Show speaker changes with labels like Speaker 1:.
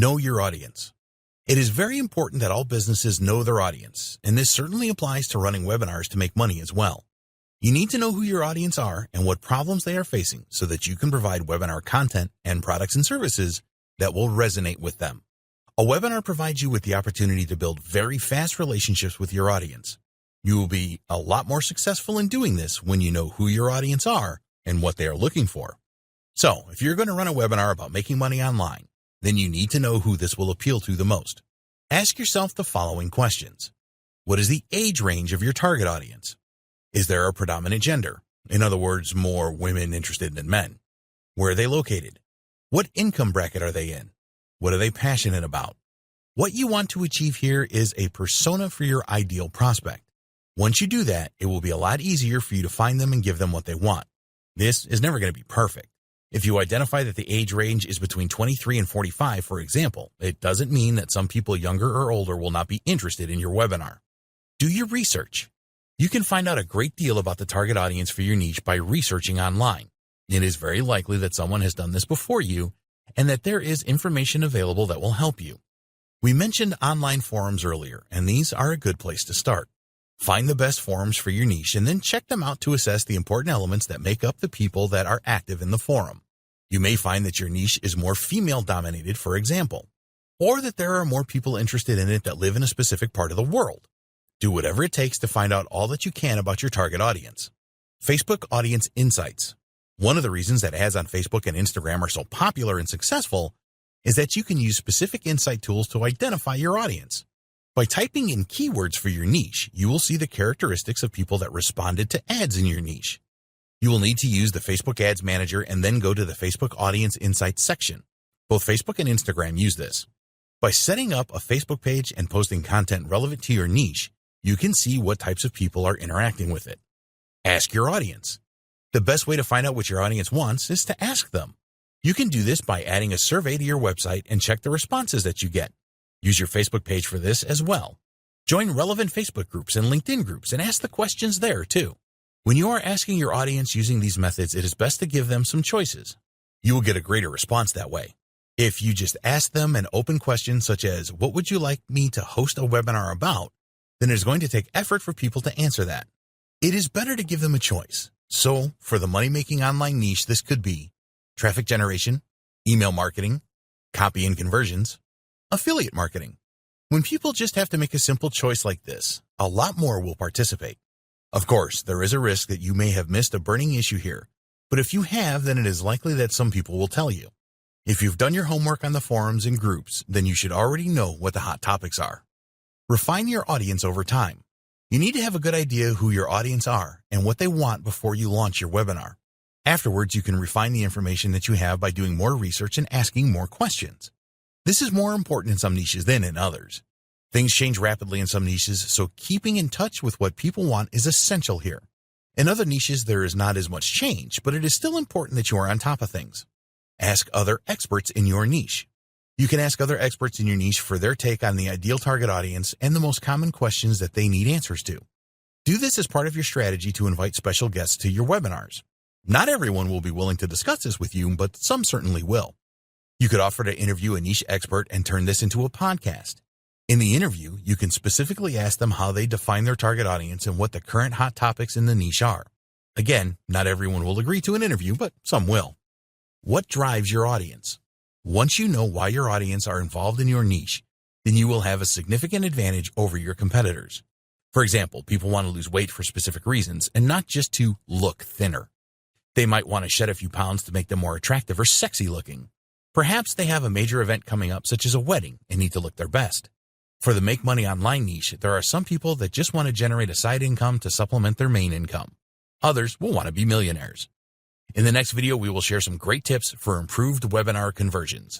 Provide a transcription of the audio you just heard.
Speaker 1: Know your audience. It is very important that all businesses know their audience, and this certainly applies to running webinars to make money as well. You need to know who your audience are and what problems they are facing so that you can provide webinar content and products and services that will resonate with them. A webinar provides you with the opportunity to build very fast relationships with your audience. You will be a lot more successful in doing this when you know who your audience are and what they are looking for. So, if you're going to run a webinar about making money online, then you need to know who this will appeal to the most. Ask yourself the following questions. What is the age range of your target audience? Is there a predominant gender? In other words, more women interested than men. Where are they located? What income bracket are they in? What are they passionate about? What you want to achieve here is a persona for your ideal prospect. Once you do that, it will be a lot easier for you to find them and give them what they want. This is never going to be perfect. If you identify that the age range is between 23 and 45, for example, it doesn't mean that some people younger or older will not be interested in your webinar. Do your research. You can find out a great deal about the target audience for your niche by researching online. It is very likely that someone has done this before you and that there is information available that will help you. We mentioned online forums earlier, and these are a good place to start. Find the best forums for your niche and then check them out to assess the important elements that make up the people that are active in the forum. You may find that your niche is more female-dominated, for example, or that there are more people interested in it that live in a specific part of the world. Do whatever it takes to find out all that you can about your target audience. Facebook Audience Insights. One of the reasons that ads on Facebook and Instagram are so popular and successful is that you can use specific insight tools to identify your audience. By typing in keywords for your niche, you will see the characteristics of people that responded to ads in your niche. You will need to use the Facebook Ads Manager and then go to the Facebook Audience Insights section. Both Facebook and Instagram use this. By setting up a Facebook page and posting content relevant to your niche, you can see what types of people are interacting with it. Ask your audience. The best way to find out what your audience wants is to ask them. You can do this by adding a survey to your website and check the responses that you get. Use your Facebook page for this as well. Join relevant Facebook groups and LinkedIn groups and ask the questions there too. When you are asking your audience using these methods, it is best to give them some choices. You will get a greater response that way. If you just ask them an open question such as, "What would you like me to host a webinar about?" then it is going to take effort for people to answer that. It is better to give them a choice. So, for the money-making online niche, this could be traffic generation, email marketing, copy and conversions, affiliate marketing. When people just have to make a simple choice like this, a lot more will participate. Of course, there is a risk that you may have missed a burning issue here, but if you have, then it is likely that some people will tell you. If you've done your homework on the forums and groups, then you should already know what the hot topics are. Refine your audience over time. You need to have a good idea who your audience are and what they want before you launch your webinar. Afterwards, you can refine the information that you have by doing more research and asking more questions. This is more important in some niches than in others. Things change rapidly in some niches, so keeping in touch with what people want is essential here. In other niches, there is not as much change, but it is still important that you are on top of things. Ask other experts in your niche. You can ask other experts in your niche for their take on the ideal target audience and the most common questions that they need answers to. Do this as part of your strategy to invite special guests to your webinars. Not everyone will be willing to discuss this with you, but some certainly will. You could offer to interview a niche expert and turn this into a podcast. In the interview, you can specifically ask them how they define their target audience and what the current hot topics in the niche are. Again, not everyone will agree to an interview, but some will. What drives your audience? Once you know why your audience are involved in your niche, then you will have a significant advantage over your competitors. For example, people want to lose weight for specific reasons and not just to look thinner. They might want to shed a few pounds to make them more attractive or sexy looking. Perhaps they have a major event coming up, such as a wedding, and need to look their best. For the Make Money Online niche, there are some people that just want to generate a side income to supplement their main income. Others will want to be millionaires. In the next video, we will share some great tips for improved webinar conversions.